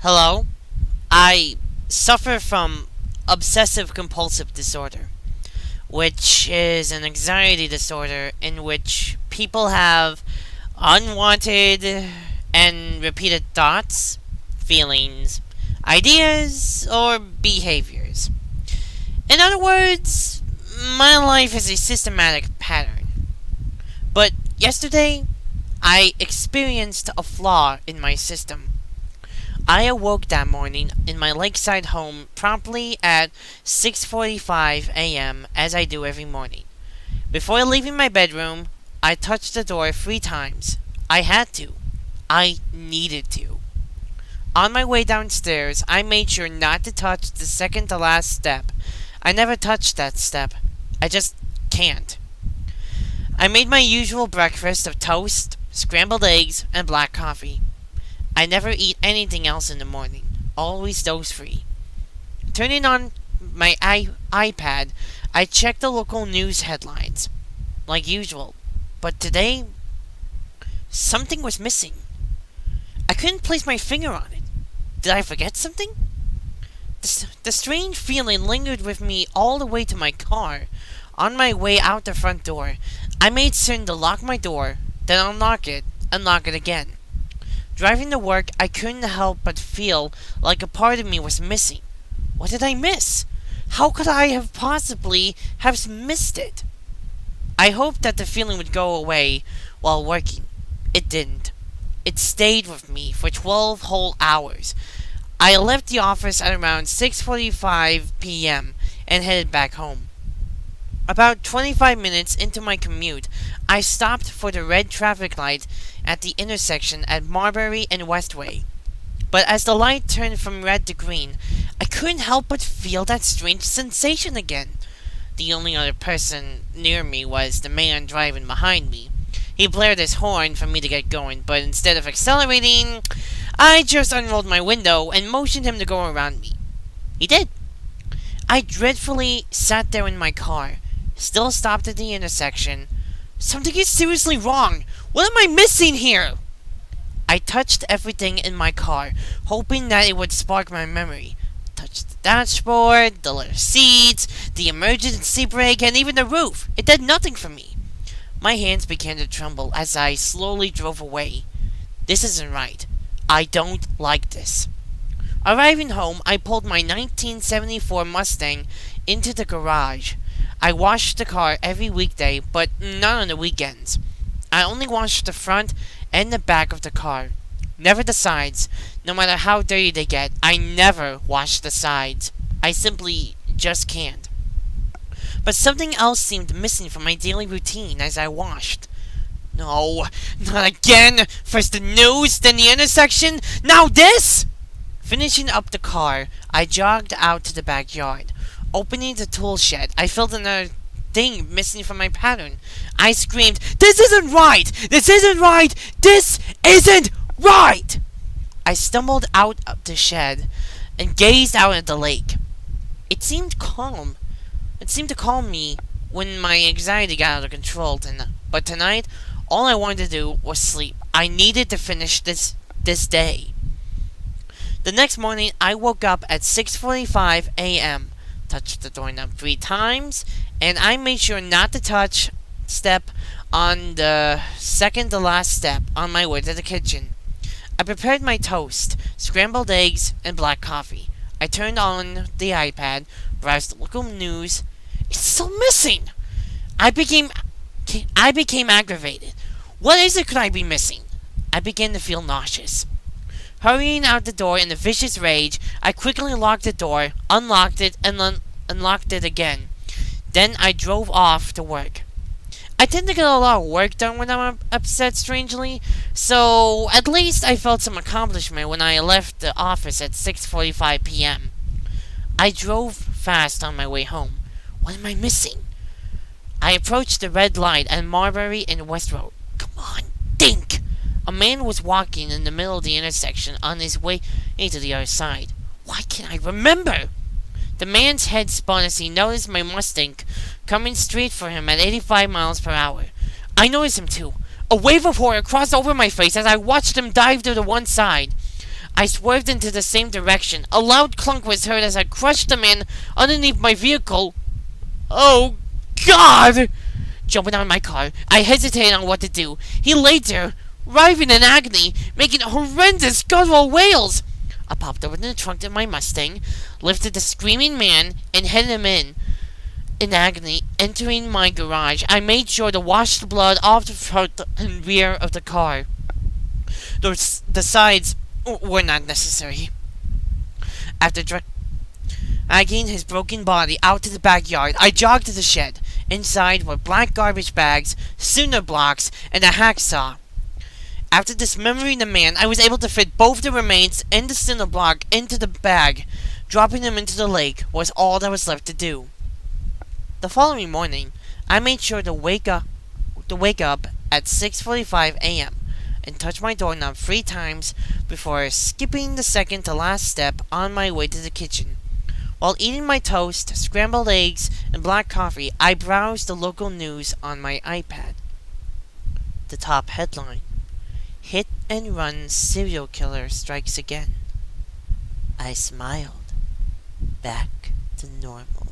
Hello? I suffer from obsessive compulsive disorder, which is an anxiety disorder in which people have unwanted and repeated thoughts, feelings, ideas, or behaviors. In other words, my life is a systematic pattern. But yesterday, I experienced a flaw in my system. I awoke that morning in my lakeside home promptly at 6:45 a.m. as I do every morning. Before leaving my bedroom, I touched the door 3 times. I had to. I needed to. On my way downstairs, I made sure not to touch the second to last step. I never touched that step. I just can't. I made my usual breakfast of toast, scrambled eggs, and black coffee. I never eat anything else in the morning. Always those three. Turning on my iPad, I checked the local news headlines, like usual. But today, something was missing. I couldn't place my finger on it. Did I forget something? The strange feeling lingered with me all the way to my car. On my way out the front door, I made certain to lock my door, then unlock it, and lock it again. Driving to work, I couldn't help but feel like a part of me was missing. What did I miss? How could I have possibly have missed it? I hoped that the feeling would go away while working. It didn't. It stayed with me for 12 whole hours. I left the office at around 6:45 p.m. and headed back home. About 25 minutes into my commute, I stopped for the red traffic light at the intersection at Marbury and Westway. But as the light turned from red to green, I couldn't help but feel that strange sensation again. The only other person near me was the man driving behind me. He blared his horn for me to get going, but instead of accelerating, I just unrolled my window and motioned him to go around me. He did. I dreadfully sat there in my car, still stopped at the intersection. Something is seriously wrong. What am I missing here? I touched everything in my car, hoping that it would spark my memory. Touched the dashboard, the leather seats, the emergency brake, and even the roof. It did nothing for me. My hands began to tremble as I slowly drove away. This isn't right. I don't like this. Arriving home, I pulled my 1974 Mustang into the garage. I washed the car every weekday, but not on the weekends. I only washed the front and the back of the car. Never the sides. No matter how dirty they get, I never wash the sides. I simply just can't. But something else seemed missing from my daily routine as I washed. No, not again! First the news, then the intersection, now this! Finishing up the car, I jogged out to the backyard. Opening the tool shed, I felt another thing missing from my pattern. I screamed, "This isn't right! This isn't right! This isn't right!" I stumbled out of the shed and gazed out at the lake. It seemed calm. It seemed to calm me when my anxiety got out of control. But tonight, all I wanted to do was sleep. I needed to finish this day. The next morning, I woke up at 6:45 a.m., touched the doorknob 3 times, and I made sure not to touch step on the second to last step on my way to the kitchen. I prepared my toast, scrambled eggs, and black coffee. I turned on the iPad, browsed the local news. It's still missing! I became aggravated. What is it could I be missing? I began to feel nauseous. Hurrying out the door in a vicious rage, I quickly locked the door, unlocked it, and unlocked it again. Then I drove off to work. I tend to get a lot of work done when I'm upset, strangely, so at least I felt some accomplishment when I left the office at 6:45 p.m. I drove fast on my way home. What am I missing? I approached the red light at Marbury and West Road. Come on, think! A man was walking in the middle of the intersection on his way to the other side. Why can't I remember? The man's head spun as he noticed my Mustang coming straight for him at 85 miles per hour. I noticed him too. A wave of horror crossed over my face as I watched him dive to the one side. I swerved into the same direction. A loud clunk was heard as I crushed the man underneath my vehicle. Oh, God! Jumping out of my car, I hesitated on what to do. He lay there, writhing in agony, making horrendous guttural wails. I popped over the trunk of my Mustang, lifted the screaming man, and headed him in agony. Entering my garage, I made sure to wash the blood off the front and rear of the car. The sides were not necessary. After dragging his broken body out to the backyard, I jogged to the shed. Inside were black garbage bags, cinder blocks, and a hacksaw. After dismembering the man, I was able to fit both the remains and the cinder block into the bag. Dropping them into the lake was all that was left to do. The following morning, I made sure to wake up at 6:45 a.m. and touch my doorknob 3 times before skipping the second to last step on my way to the kitchen. While eating my toast, scrambled eggs, and black coffee, I browsed the local news on my iPad. The top headline: Hit and run serial killer strikes again. I smiled. Back to normal.